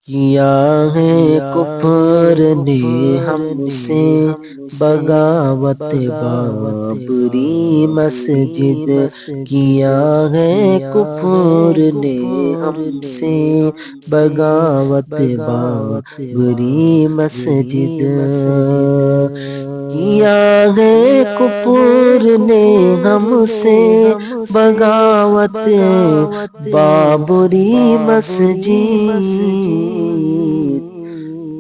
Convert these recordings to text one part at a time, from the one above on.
کیا ہے کفر نے ہم سے بغاوت بابری مسجد، کیا ہے کفر نے ہم سے بغاوت بابری مسجد، کیا ہے کفر نے ہم سے بغاوت بابری مسجد،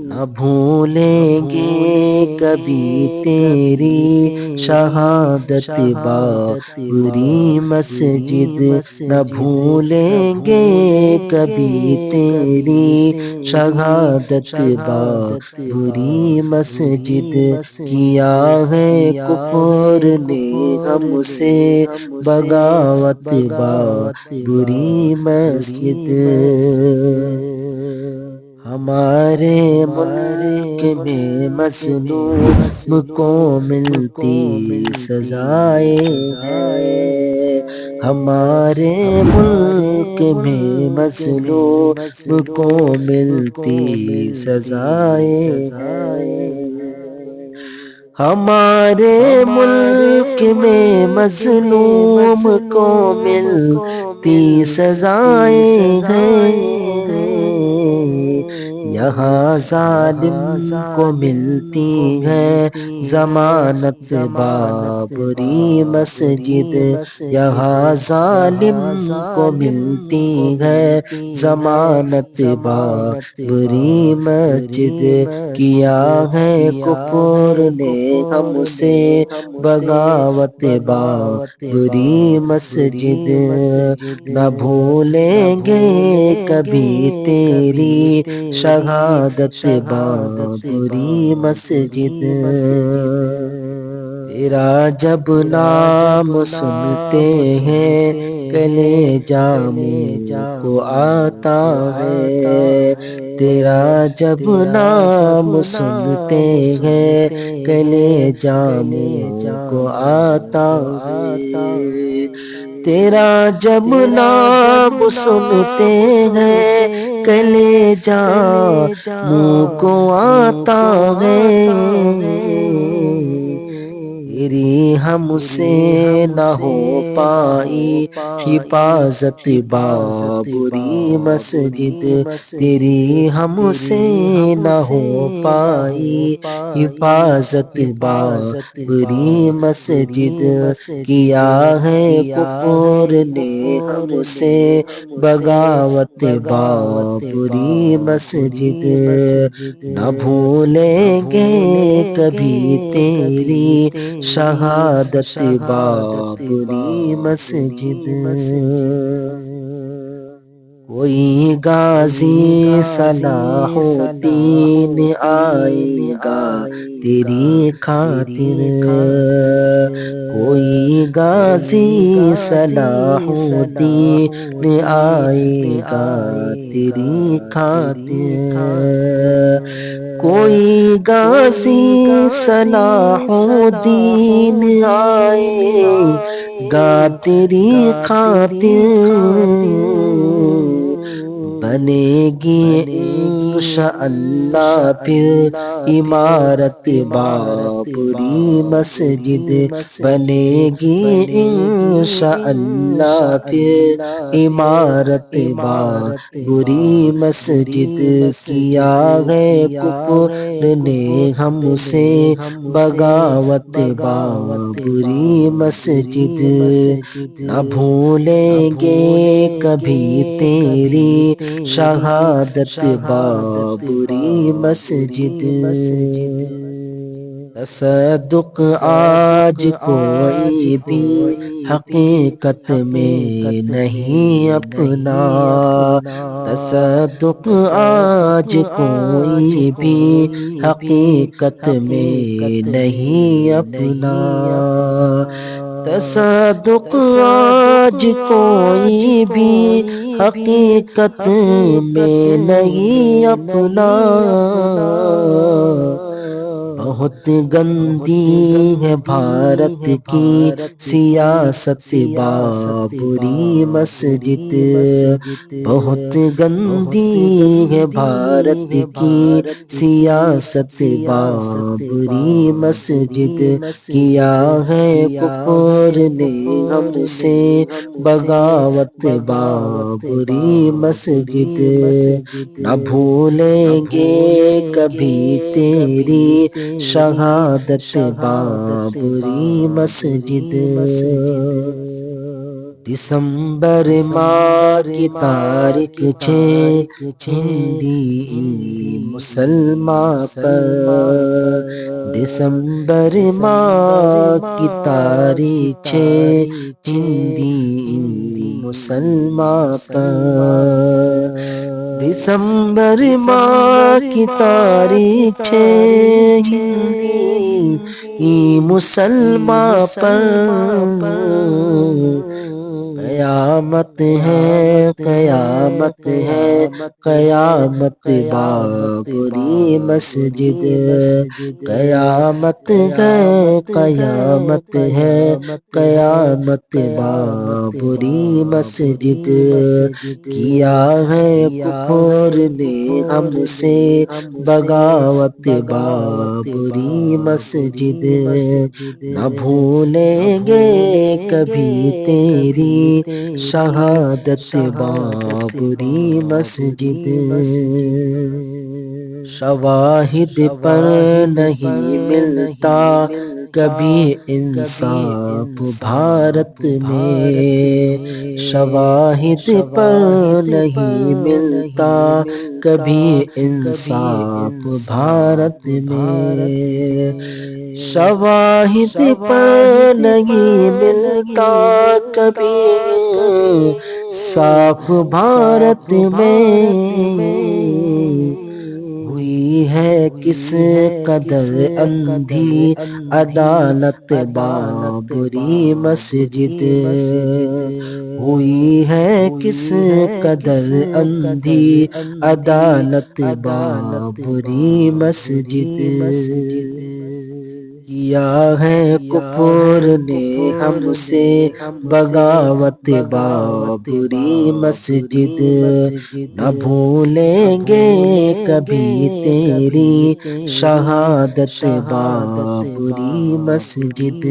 نہ بھولیں گے کبھی تیری شہادت بابری مسجد، نہ بھولیں گے کبھی تیری شہادت بابری مسجد، کیا ہے کفر نے ہم سے بغاوت بابری مسجد، ہمارے ملک میں مظلوم کو ملتی سزائیں ہیں، ہمارے ملک میں مظلوم کو ملتی سزائیں ہیں، ہمارے ملک میں مظلوم کو ملتی سزائیں ہیں، یہاں ظالم کو ملتی ہے ضمانت بابری مسجد، یہاں ظالم کو ملتی ہے ضمانت بابری مسجد، کیا ہے کفر نے ہم سے بغاوت بابری مسجد، نہ بھولیں گے کبھی تیری شہادت بابری مسجد، تیرا جب نام سنتے ہیں کلیجہ منہ کو آتا ہے، تیرا جب نام سنتے ہیں کلیجہ منہ کو آتا ہے، تیرا جب نام سنتے ہیں کلیجہ منہ کو آتا ہے، تیری ہم سے نہ ہو پائی حفاظت بابری مسجد، تیری ہم سے نہ ہو پائی حفاظت بابری مسجد، کیا ہے کفر نے ہم سے بغاوت بابری مسجد، نہ بھولیں گے کبھی تیری شہادت بابری مسجد، کوئی غازی صلاح الدین آئے گا تیری خاطر، کوئی غازی صلاح الدین آئے گا تیری خاطر، کوئی غازی صلاح الدین آئے گا تیری خاطر، بنے گی انشاءاللہ پھر عمارت بابری مسجد، بنے گی انشاءاللہ پھر عمارت بابری مسجد، کیا ہے کفر نے ہم سے بغاوت بابری مسجد، نہ بھولیں گے کبھی تیری شہادت بابری مسجد، تصدق آج کوئی بھی حقیقت میں نہیں اپنا، تصدق آج کوئی بھی حقیقت میں نہیں اپنا، تصدق آج کوئی بھی حقیقت میں نہیں اپنا، بہت گندی ہے بھارت کی سیاست بابری مسجد، بہت گندی ہے بھارت کی سیاست بابری مسجد، کیا ہے کفر نے ہم سے بغاوت بابری مسجد، نہ بھولیں گے کبھی تیری شہادت بابری مسجد۔ دسمبر ماہ کی تاریخ 6 ہندی مسلمان پر، دسمبر ماہ کی تاریخ 6 ہندی مسلمان پر، دسمبر ماہ کی تاریخ 6 ہندی مسلمان پر، قیامت ہے قیامت ہے قیامت بابری مسجد، قیامت ہے قیامت ہے قیامت بابری مسجد، کیا ہے کفر نے ہم سے بغاوت بابری مسجد، نہ بھولیں گے کبھی تیری شہادت بابری مسجد۔ شواہد پر نہیں ملتا کبھی انصاف بھارت میں، شواہد پر نہیں ملتا کبھی انصاف بھارت میں، شواہد پر نہیں ملتا کبھی انصاف بھارت میں، ہوئی ہے کس قدر اندھی عدالت بابری مسجد، ہوئی ہے کس قدر اندھی عدالت بابری مسجد، کیا ہے کفر نے ہم سے بغاوت بابری مسجد، نہ بھولیں گے کبھی تیری شہادت بابری مسجد۔